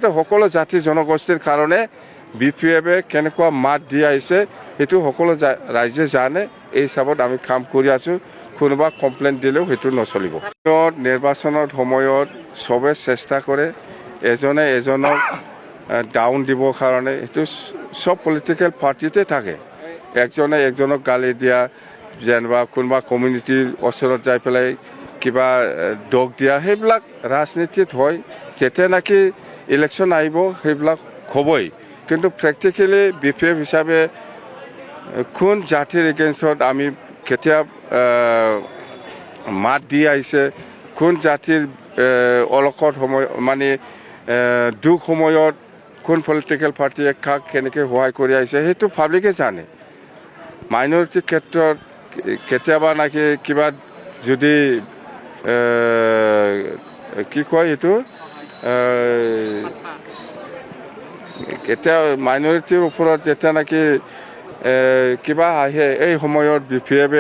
মুঠতে সকলো জাতি জনগোষ্ঠীৰ কাৰণে BPF কেনেকুৱা মাত দি আহিছে সেইটো সকলো ৰাইজে জানে। এই হিচাপত আমি কাম কৰি আছো। কোনোবা কমপ্লেইন দিলেও সেইটো নচলিব। নিৰ্বাচনৰ সময়ত সবে চেষ্টা কৰে এজনে এজনক ডাউন দিবৰ কাৰণে। সেইটো সব পলিটিকেল পাৰ্টিতে থাকে। একজনে একজনক গালি দিয়া, যেনিবা কোনোবা কমিউনিটিৰ ওচৰত যাই পেলাই কিবা দোষ দিয়া, সেইবিলাক ৰাজনীতিত হয়। যেতিয়া নাকি ইলেকশ্যন আহিব সেইবিলাক হ'বই। কিন্তু প্ৰেক্টিকেলি BPF হিচাপে কোন জাতিৰ এগেইনষ্টত আমি কেতিয়া মাত দি আহিছে, কোন জাতিৰ অলকট সময় মানে দুখ সময়ত কোন পলিটিকেল পাৰ্টিয়ে কাক কেনেকৈ সহায় কৰি আহিছে সেইটো পাব্লিকে জানে। মাইনৰিটিৰ ক্ষেত্ৰত কেতিয়াবা নাকি কিবা যদি কি কয় এইটো কেতিয়া মাইনৰিটিৰ ওপৰত যেতিয়া নাকি কিবা আহে এই সময়ত BPF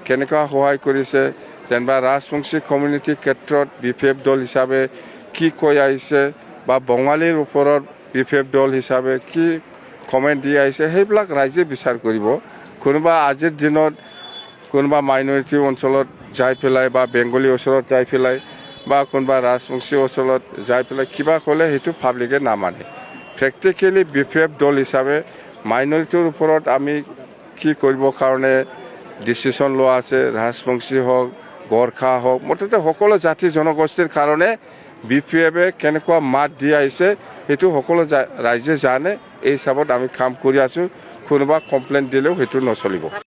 কেনেকুৱা সহায় কৰিছে, যেনিবা ৰাজবংশী কমিউনিটিৰ ক্ষেত্ৰত BPF দল হিচাপে কি কৈ আহিছে বা বঙালীৰ ওপৰত BPF দল হিচাপে কি কমেণ্ট দি আহিছে সেইবিলাক ৰাইজে বিচাৰ কৰিব। কোনোবা আজিৰ দিনত কোনোবা মাইনৰিটি অঞ্চলত যাই পেলাই বা বেংগলী ওচৰত যাই পেলাই বা কোনোবা ৰাজবংশী ওচৰত যাই পেলাই কিবা ক'লে সেইটো পাব্লিকে নামানে। প্ৰেক্টিকেলি BPF দল হিচাপে মাইনৰিটিৰ ওপৰত আমি কি কৰিবৰ কাৰণে ডিচিশ্যন লোৱা আছে, ৰাজবংশী হওক গোৰ্খা হওক মুঠতে সকলো জাতি জনগোষ্ঠীৰ কাৰণে BPF কেনেকুৱা মাত দি আহিছে সেইটো সকলো ৰাইজে জানে। এই হিচাপত আমি কাম কৰি আছো। কোনোবা কমপ্লেইন দিলেও সেইটো নচলিব।